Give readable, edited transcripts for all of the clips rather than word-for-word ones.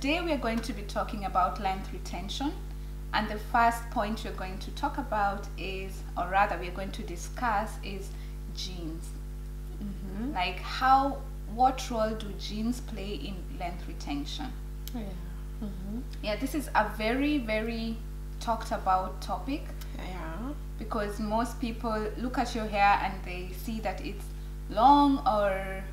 today we are going to be talking about length retention, and the first point we're going to talk about is, or rather we're going to discuss, is genes. Like what role do genes play in length retention? Yeah, this is a very, very talked about topic. Because most people look at your hair and they see that it's long or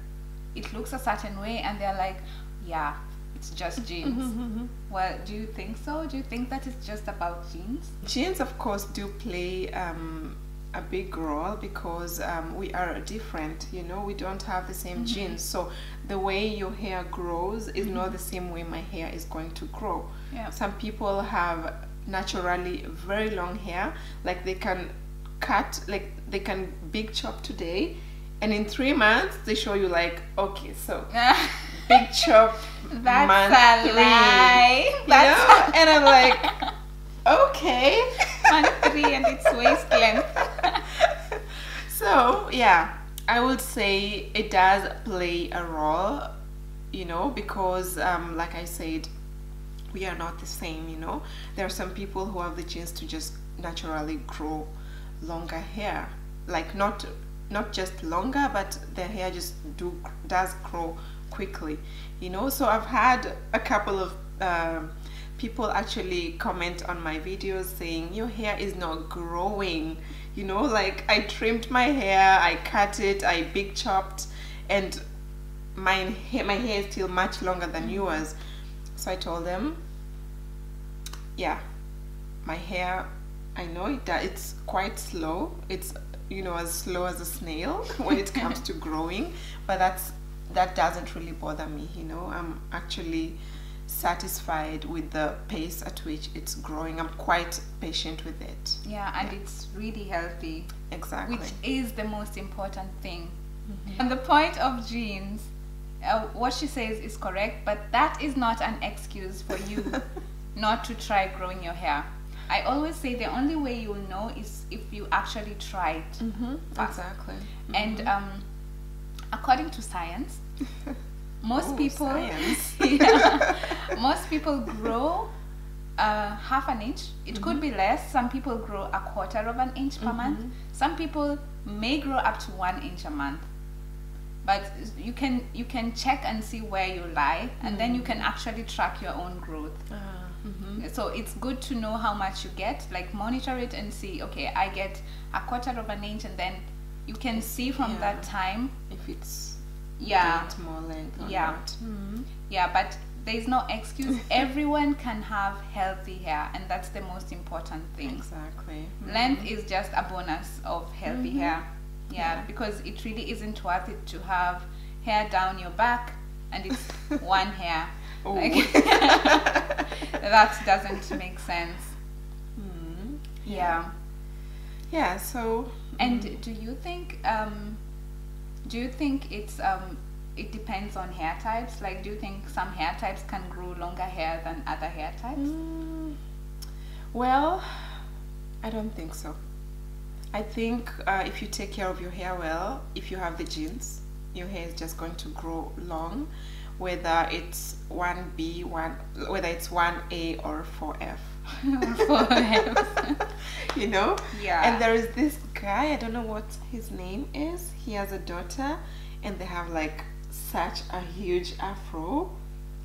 it looks a certain way and they're like, yeah, it's just genes. Well, do you think so? Do you think that it's just about genes? Genes, of course, do play a big role because we are different, you know, we don't have the same genes. So the way your hair grows is not the same way my hair is going to grow. Some people have naturally very long hair, like they can cut, like they can big chop today, and in 3 months they show you like, okay, so big chop That's month a 3, lie. you know? And I'm like, okay. Month 3 and it's waist length. So yeah, I would say it does play a role, you know, because like I said, we are not the same, you know. There are some people who have the genes to just naturally grow longer hair, like not just longer, but their hair just does grow quickly, you know. So I've had a couple of people actually comment on my videos saying your hair is not growing, you know, like I trimmed my hair, I cut it, I big chopped, and my hair is still much longer than yours. So I told them, yeah, my hair, I know it's quite slow. It's, you know, as slow as a snail when it comes to growing, but that doesn't really bother me, you know. I'm actually satisfied with the pace at which it's growing. I'm quite patient with it. Yeah, and it's really healthy. Exactly. Which is the most important thing. On the point of genes, what she says is correct, but that is not an excuse for you not to try growing your hair. I always say the only way you'll know is if you actually try it. Exactly. And according to science, most people most people grow half an inch. It could be less. Some people grow a quarter of an inch per month. Some people may grow up to 1 inch a month. But you can check and see where you lie, and then you can actually track your own growth. So it's good to know how much you get, like monitor it and see, okay, I get a quarter of an inch, and then you can see from that time if it's more length or not. Yeah, but there's no excuse. Everyone can have healthy hair, and that's the most important thing. Exactly. Length is just a bonus of healthy hair. Yeah, because it really isn't worth it to have hair down your back and it's one hair. Like, that doesn't make sense. Yeah. So. And do you think it's it depends on hair types? Like, do you think some hair types can grow longer hair than other hair types? Well, I don't think so. I think if you take care of your hair well, if you have the genes, your hair is just going to grow long, whether it's 1B, whether it's 1A or 4F. 4F. You know? Yeah. And there is this guy, I don't know what his name is. He has a daughter, and they have like such a huge afro.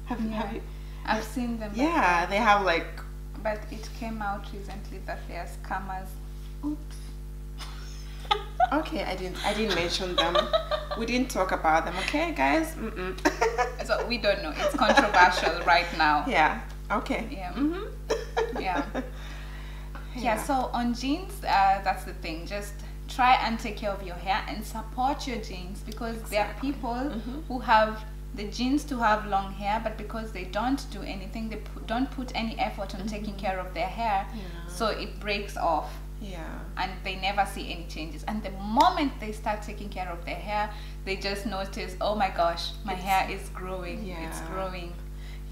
Have you? I've seen them. Yeah, before. they have like. But it came out recently that they are scammers. Oops. Okay, I didn't mention them. We didn't talk about them, okay, guys? So we don't know. It's controversial right now. Yeah. Okay. Yeah. Yeah. So on genes, that's the thing. Just try and take care of your hair and support your genes, because there are people who have the genes to have long hair, but because they don't do anything, they don't put any effort on taking care of their hair, so it breaks off. And they never see any changes. And the moment they start taking care of their hair, they just notice, oh my gosh, my hair is growing. It's growing.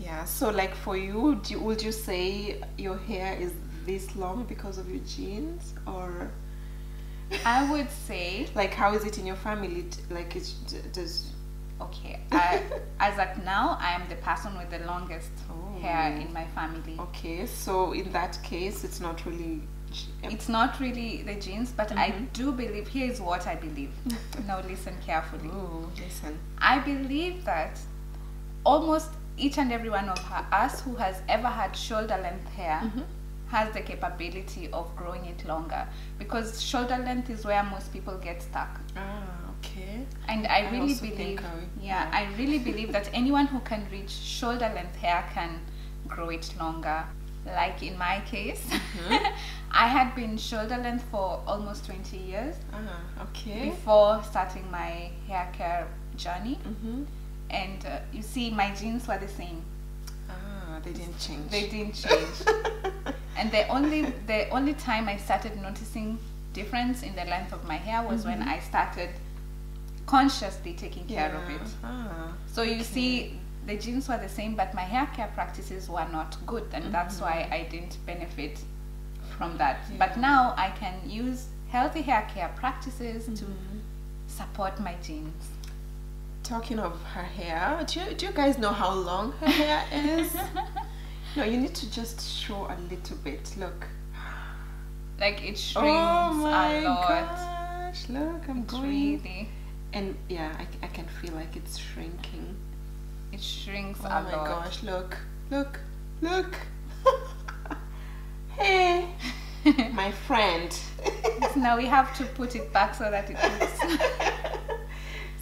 Yeah. So like for you, would you say your hair is this long because of your genes, or? I would say. Like, how is it in your family? Like, does Okay, as at now, I am the person with the longest hair in my family. Okay, so in that case, it's not really the genes, but I do believe, here is what I believe. Now listen carefully. Oh, listen. I believe that almost each and every one of us who has ever had shoulder length hair has the capability of growing it longer, because shoulder length is where most people get stuck. Okay. And I really believe, I really believe that anyone who can reach shoulder length hair can grow it longer. Like in my case, I had been shoulder length for almost 20 years before starting my hair care journey. And you see, my genes were the same. They didn't change. They didn't change. And the only time I started noticing difference in the length of my hair was when I started consciously taking care of it. So you see, the genes were the same, but my hair care practices were not good, and that's why I didn't benefit from that. But now I can use healthy hair care practices to support my genes. Talking of her hair, do you guys know how long her hair is? No, you need to just show a little bit. Look. Like it shrinks oh my a lot. Gosh, look, I'm it's going. Really. And yeah, I can feel like it's shrinking. It shrinks a lot. Oh my gosh, look. Hey, my friend. So now we have to put it back so that it looks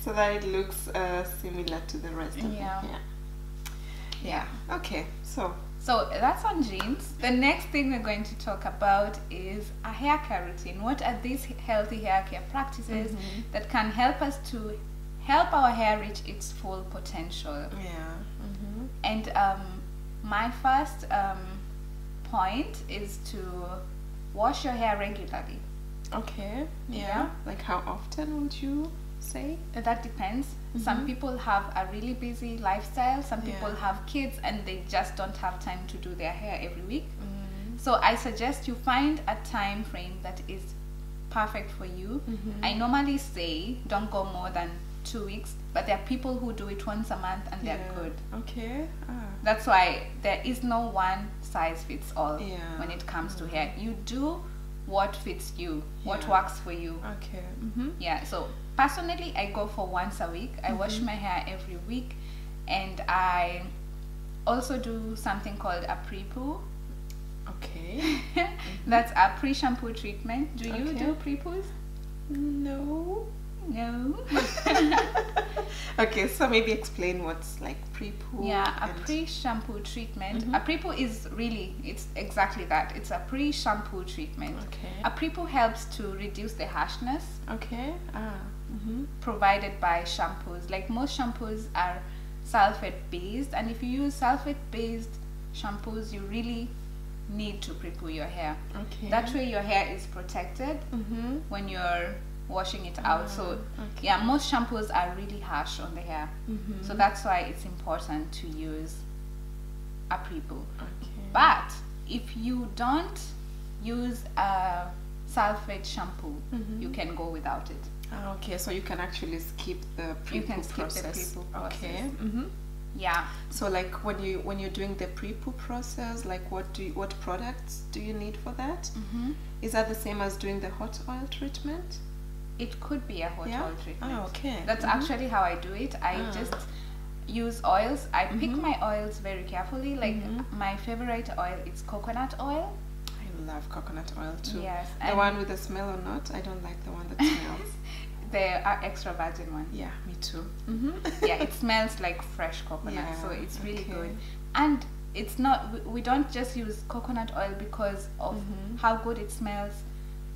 so that it looks similar to the rest of the hair. Yeah. Okay. So that's on genes. The next thing we're going to talk about is a hair care routine. What are these healthy hair care practices that can help us to help our hair reach its full potential? And my first point is to wash your hair regularly. Okay. Yeah. Like how often would you say? That depends. Some people have a really busy lifestyle. Some people have kids and they just don't have time to do their hair every week. So I suggest you find a time frame that is perfect for you. I normally say don't go more than 2 weeks, but there are people who do it once a month and they're good. Okay. That's why there is no one size fits all when it comes to hair. You do what fits you, what works for you. Okay. Yeah, so personally I go for once a week. I wash my hair every week, and I also do something called a pre-poo. Okay. That's a pre-shampoo treatment. Do you do pre-poos? No. Okay, so maybe explain what's like pre-poo. Yeah, a pre-shampoo treatment. A pre-poo is really, it's exactly that. It's a pre-shampoo treatment. Okay. A pre-poo helps to reduce the harshness. Okay. Provided by shampoos. Like most shampoos are sulfate based, and if you use sulfate based shampoos, you really need to pre-poo your hair. Okay. That way your hair is protected when you're washing it out. So yeah, most shampoos are really harsh on the hair. So that's why it's important to use a pre-poo. But if you don't use a sulfate shampoo, you can go without it. Okay, so you can actually skip the pre-poo process. Okay. Yeah. So like when you're doing the pre-poo process, like what products do you need for that? Is that the same as doing the hot oil treatment? It could be a hot oil treatment. Oh, okay. That's actually how I do it. I just use oils. I pick my oils very carefully. Like my favorite oil is coconut oil. I love coconut oil too. Yes. The one with the smell or not? I don't like the one that smells. The extra virgin one. Yeah, me too. Yeah, it smells like fresh coconut, so it's really good. And it's not, we don't just use coconut oil because of how good it smells.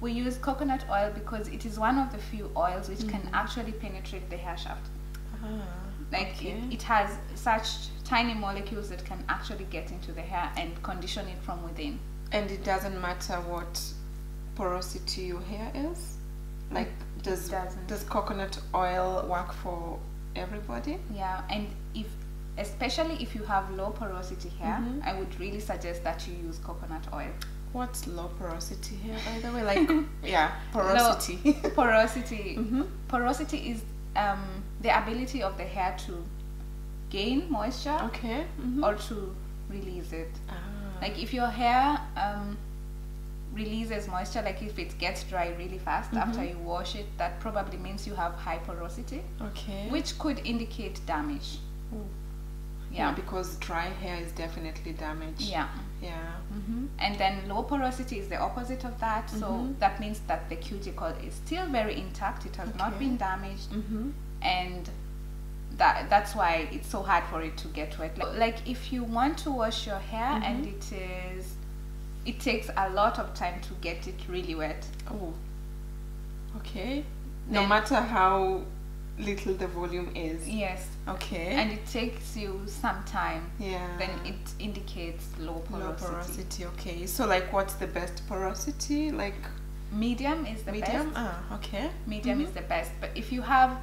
We use coconut oil because it is one of the few oils which can actually penetrate the hair shaft. Like it has such tiny molecules that can actually get into the hair and condition it from within. And it doesn't matter what porosity your hair is? Like does coconut oil work for everybody? Yeah, and especially if you have low porosity hair, I would really suggest that you use coconut oil. What's low porosity hair, by the way? Like, porosity. Porosity. Porosity is the ability of the hair to gain moisture Okay. or to release it. Ah. Like if your hair releases moisture, like if it gets dry really fast after you wash it, that probably means you have high porosity, Okay. which could indicate damage. Ooh. Yeah. because dry hair is definitely damaged. Yeah. Yeah. And then low porosity is the opposite of that. So that means that the cuticle is still very intact. It has not Okay. been damaged. And that's why it's so hard for it to get wet. Like if you want to wash your hair and it takes a lot of time to get it really wet. Oh. Okay. No Then- matter how little the volume is. Yes. Okay. And it takes you some time. yeah. Then it indicates low porosity. Low porosity. Okay. So like, what's the best porosity? Like Medium is the medium? best. Ah. Okay. Medium is the best. But if you have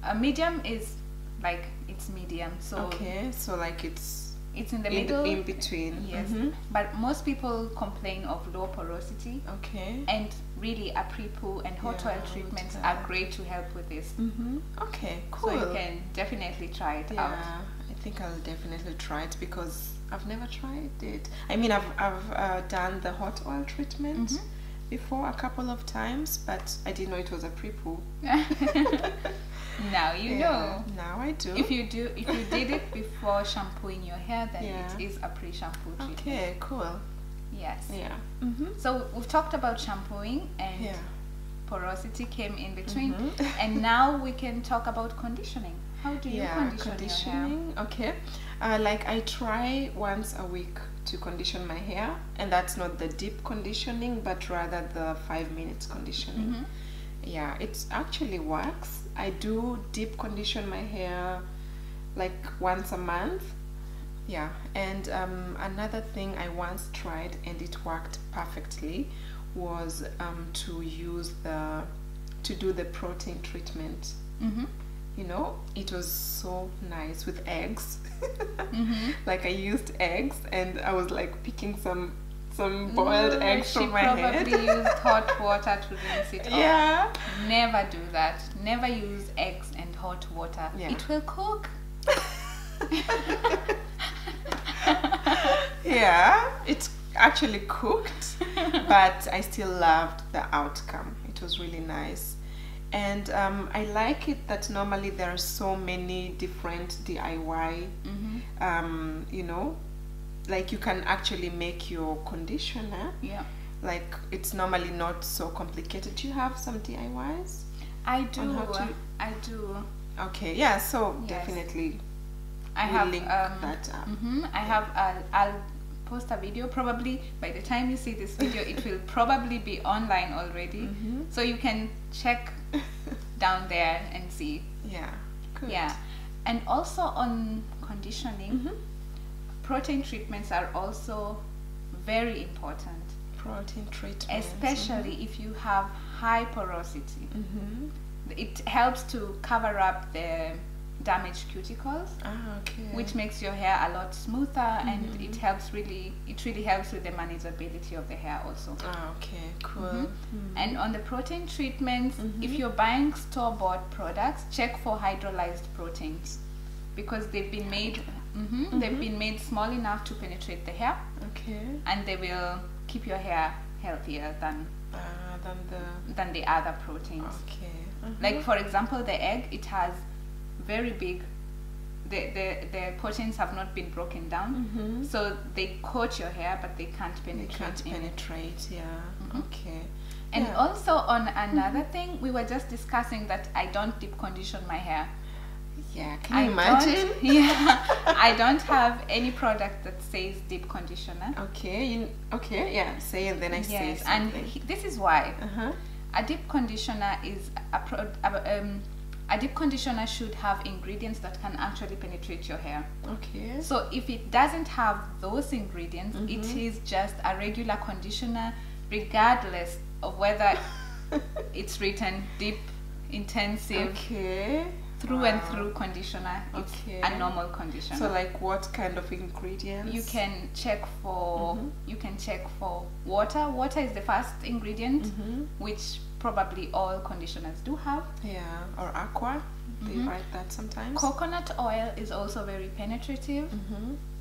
a medium, is like it's medium. So Okay. So like it's it's in the middle. in between. Yes. But most people complain of low porosity. Okay. And really a pre-poo and hot oil Yeah, treatments hot are oil. great to help with this. Okay. Cool. So you can definitely try it Yeah, out. I think I'll definitely try it because I've never tried it. I mean, I've done the hot oil treatment before a couple of times, but I didn't know it was a pre-poo. Now you know. Now I do. If you did it before shampooing your hair, then Yeah. it is a pre-shampoo treatment. Okay, cool. Yes. Yeah. So we've talked about shampooing and Yeah. porosity came in between, and now we can talk about conditioning. How do you condition your hair? Conditioning. Okay. Like I try once a week to condition my hair, and that's not the deep conditioning, but rather the 5 minutes conditioning. Yeah, it actually works. I do deep condition my hair like once a month. Yeah, and another thing I once tried and it worked perfectly was to do the protein treatment. You know, it was so nice with eggs. Like I used eggs and I was like picking some boiled eggs from my head. She probably used hot water to rinse it off. Yeah. Never do that. Never use eggs and hot water. Yeah. It will cook. Yeah, it actually cooked, but I still loved the outcome. It was really nice. And I like it that normally there are so many different DIY, you know, like you can actually make your conditioner. Yeah. Like it's normally not so complicated. Do you have some DIYs? I do. On how to- I do. Okay, yeah, so Yes. definitely I we'll have link that up. I have I'll post a video. Probably by the time you see this video it will probably be online already, so you can check down there and see. Yeah, good. Yeah. And also on conditioning, protein treatments are also very important, Protein treatment. especially if you have high porosity. It helps to cover up the damaged cuticles, Okay. which makes your hair a lot smoother, and it really helps with the manageability of the hair also. Okay, cool. And on the protein treatments, if you're buying store-bought products, check for hydrolyzed proteins, because they've been made they've been made small enough to penetrate the hair, Okay. and they will keep your hair healthier than the other proteins. Okay. Like for example, the egg, it has very big, the proteins have not been broken down, so they coat your hair but they can't penetrate. They can't in it. penetrate, yeah. Okay. And Yeah. also on another thing, we were just discussing that I don't deep condition my hair. Yeah, can you imagine? I don't have any product that says deep conditioner. Okay, okay, yeah, say and then I say Yes, and something. this is why. Uh-huh. A deep conditioner is a deep conditioner should have ingredients that can actually penetrate your hair. Okay. So if it doesn't have those ingredients, it is just a regular conditioner, regardless of whether it's written deep, intensive, Okay. through and through conditioner. It's Okay. a normal conditioner. So like what kind of ingredients? you can check for water. Water is the first ingredient, which probably all conditioners do have. Yeah, or aqua. They write that sometimes. Coconut oil is also very penetrative.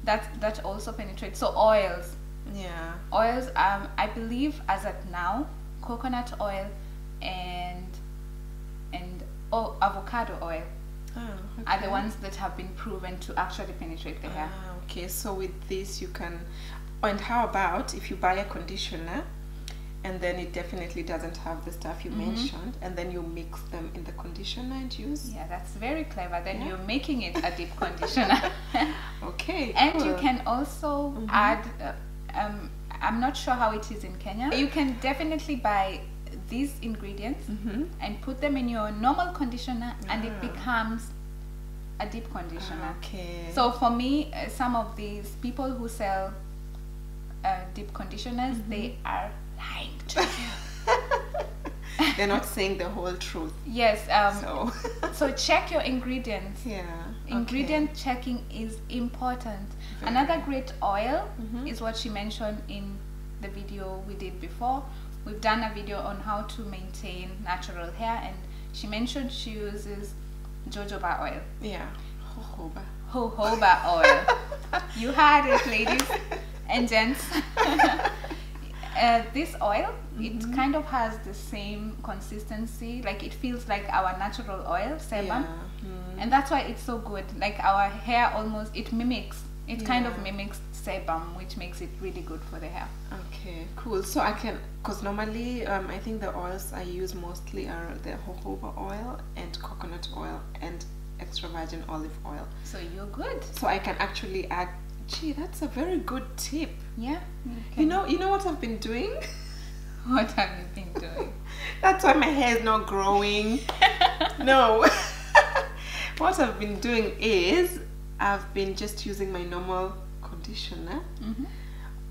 That also penetrates. So oils. Yeah. Oils, I believe as at now, coconut oil and avocado oil are the ones that have been proven to actually penetrate the hair. Okay, so with this you can, and how about if you buy a conditioner and then it definitely doesn't have the stuff you mentioned, and then you mix them in the conditioner and use? Yeah, that's very clever. Then you're making it a deep conditioner. Okay, and cool. you can also add, I'm not sure how it is in Kenya. You can definitely buy these ingredients and put them in your normal conditioner and it becomes a deep conditioner. Okay. So for me, some of these people who sell deep conditioners, they are lying to you. They're not saying the whole truth. Yes. So check your ingredients. Yeah. Ingredient checking is important. Another great oil is what she mentioned in the video we did before. We've done a video on how to maintain natural hair, and she mentioned she uses jojoba oil. Yeah. Jojoba oil. You heard it, ladies and gents. This oil, it kind of has the same consistency, like it feels like our natural oil sebum, and that's why it's so good. Like our hair almost, it kind of mimics sebum, which makes it really good for the hair. Okay, cool. So I can, because normally I think the oils I use mostly are the jojoba oil and coconut oil and extra virgin olive oil. So you're good. So I can actually add. Gee, that's a very good tip. Yeah. You know what I've been doing? What have you been doing? That's why my hair is not growing. No. What I've been doing is I've been just using my normal conditioner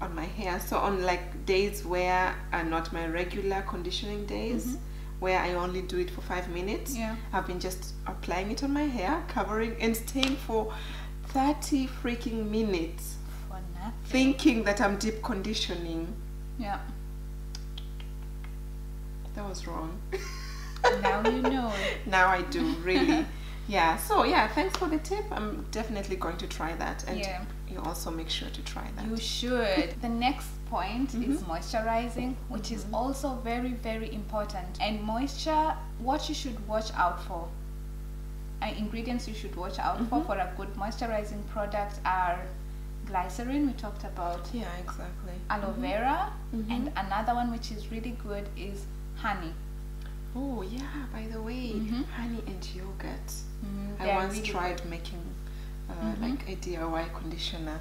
on my hair. So on like days where are not my regular conditioning days, where I only do it for 5 minutes, I've been just applying it on my hair, covering and staying for 30 freaking minutes For nothing. thinking that I'm deep conditioning. Yeah. That was wrong. Now you know. Now I do, really. Yeah, so yeah, thanks for the tip. I'm definitely going to try that, and you also make sure to try that. You should. The next point is moisturizing, which is also very, very important. And moisture, what you should watch out for, ingredients you should watch out for a good moisturizing product are glycerin, we talked about. Yeah, exactly. Aloe vera, and another one which is really good is honey. Oh yeah, by the way, honey and yogurt. I once really tried making like a DIY conditioner.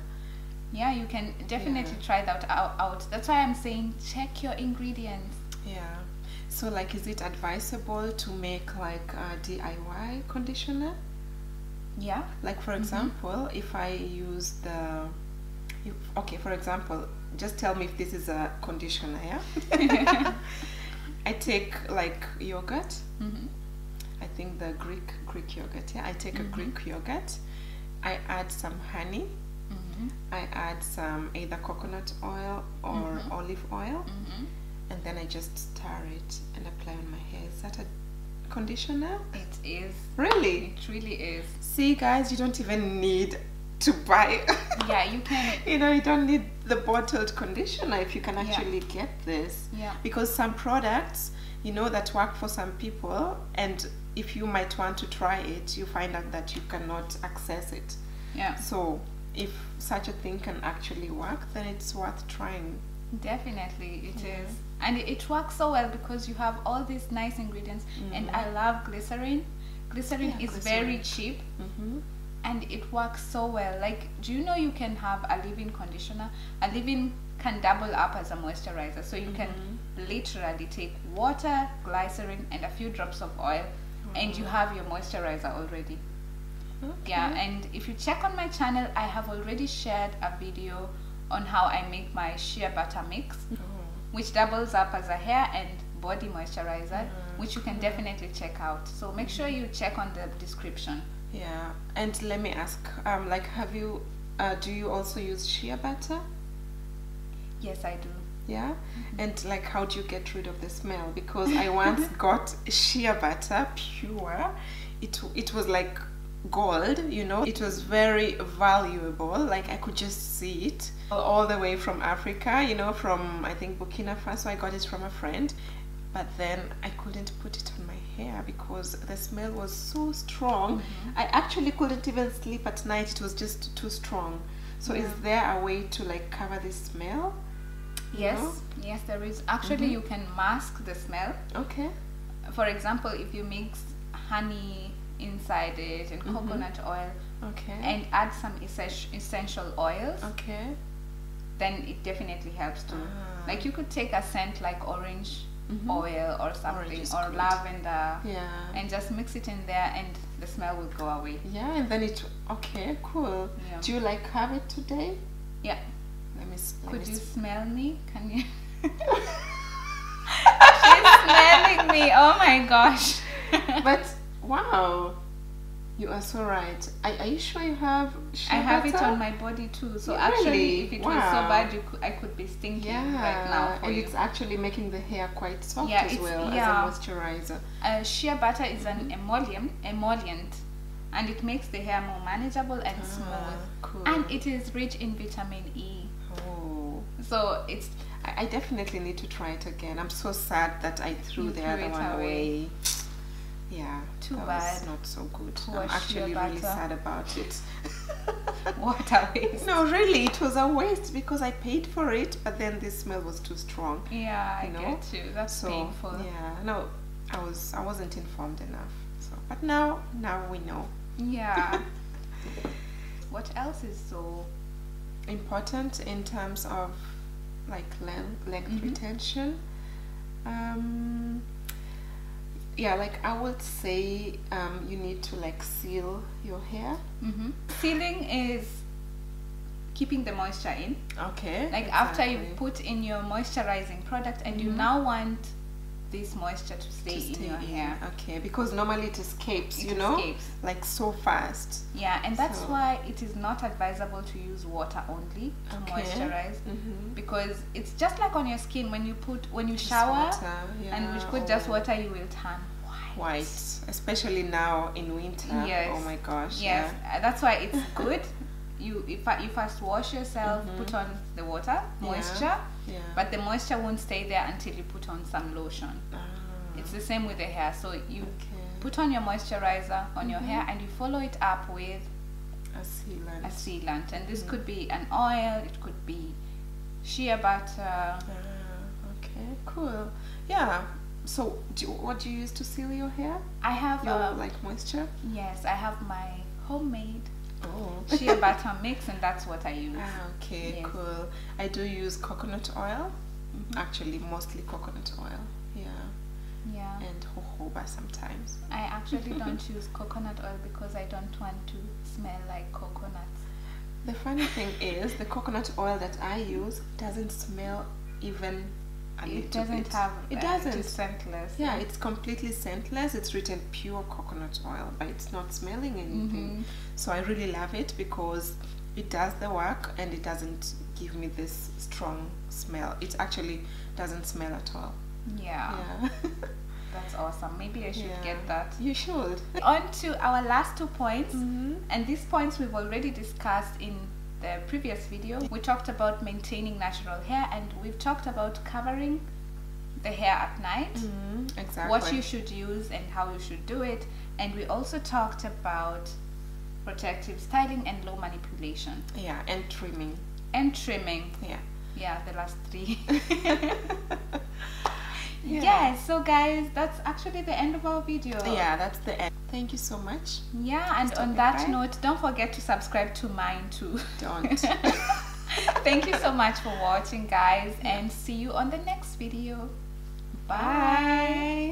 Yeah, you can definitely try that out. That's why I'm saying check your ingredients. Yeah. So like, is it advisable to make like a DIY conditioner? Yeah. Like for example, if I use okay, for example, just tell me if this is a conditioner, yeah? I take like yogurt. I think the Greek yogurt, yeah? I take a Greek yogurt. I add some honey. I add some either coconut oil or olive oil. And then I just stir it and apply on my hair. Is that a conditioner? It is. Really? It really is. See guys, you don't even need to buy. Yeah, you can. You know, you don't need the bottled conditioner if you can actually get this. Yeah. Because some products, you know, that work for some people, and if you might want to try it, you find out that you cannot access it. Yeah. So if such a thing can actually work, then it's worth trying. Definitely it is. And it works so well because you have all these nice ingredients, and I love glycerin. Glycerin is very cheap, and it works so well. Like, do you know you can have a leave-in conditioner? A leave-in can double up as a moisturizer, so you can literally take water, glycerin, and a few drops of oil, and you have your moisturizer already. Yeah, and if you check on my channel, I have already shared a video on how I make my shea butter mix, which doubles up as a hair and body moisturizer, which you can definitely check out. So make sure you check on the description. Yeah, and let me ask, like, do you also use shea butter? Yes, I do. Yeah, and like, how do you get rid of the smell? Because I once got shea butter pure it was like gold, you know. It was very valuable, like I could just see it all the way from Africa, you know, from I think Burkina Faso. I got it from a friend, but then I couldn't put it on my hair because the smell was so strong. I actually couldn't even sleep at night. It was just too strong. So is there a way to like cover this smell? Yes, yes, there is. Actually, you can mask the smell. Okay. For example, if you mix honey inside it and coconut oil, and add some essential oils, then it definitely helps too. Like you could take a scent like orange oil or something, or lavender, and just mix it in there, and the smell will go away. Yeah, and then it. Okay, cool. Yeah. Do you like have it today? Yeah. Could you smell me? Can you? She's smelling me. Oh my gosh. But wow, you are so right. Are you sure you have shea I have butter? It on my body too. So really? Actually, if it was so bad, I could be stinking right now. And it's actually making the hair quite soft as well as a moisturizer. Shea butter is an emollient, and it makes the hair more manageable and smooth. Cool. And it is rich in vitamin E. Oh. So it's. I definitely need to try it again. I'm so sad that I threw the other one away. Yeah, too that bad. Was not so good. Poor I'm actually really sad about it. What a waste. No, really, it was a waste because I paid for it, but then the smell was too strong. Yeah, I get you. That's painful. Yeah, no, I wasn't informed enough. So, but now we know. Yeah. What else is so important in terms of like length retention? Yeah, like I would say you need to like seal your hair. Sealing is keeping the moisture in. Okay. Like after you put in your moisturizing product and you now want this moisture to stay in your hair. Okay, because normally it escapes, you know, like so fast. Yeah, and that's why it is not advisable to use water only to moisturize, because it's just like on your skin when you shower and you put just water, you will turn white, especially now in winter. Yes. Oh my gosh. Yes, that's why it's good. You first wash yourself, put on the water, moisture, but the moisture won't stay there until you put on some lotion. It's the same with the hair. So you put on your moisturizer on your hair and you follow it up with a sealant. And this could be an oil, it could be shea butter. Okay, cool. Yeah. So what do you use to seal your hair? I have like moisture? Yes, I have my homemade shea butter mix, and that's what I use. Okay, cool. I do use coconut oil. Actually, mostly coconut oil. Yeah. And jojoba sometimes. I actually don't use coconut oil because I don't want to smell like coconuts. The funny thing is, the coconut oil that I use doesn't smell even a little bit. It doesn't have. It doesn't. It's scentless. Yeah, it's completely scentless. It's written pure coconut oil, but it's not smelling anything. So I really love it because it does the work and it doesn't give me this strong smell. It actually doesn't smell at all. Yeah. That's awesome. Maybe I should get that. You should. On to our last 2 points, and these points we've already discussed in the previous video. We talked about maintaining natural hair, and we've talked about covering the hair at night, exactly, what you should use and how you should do it, and we also talked about protective styling and low manipulation. Yeah, and trimming. Yeah, the last 3. Yeah, so guys, that's actually the end of our video. Yeah, that's the end. Thank you so much. Yeah, and on that note, don't forget to subscribe to mine too. Don't. Thank you so much for watching, guys, and see you on the next video. Bye.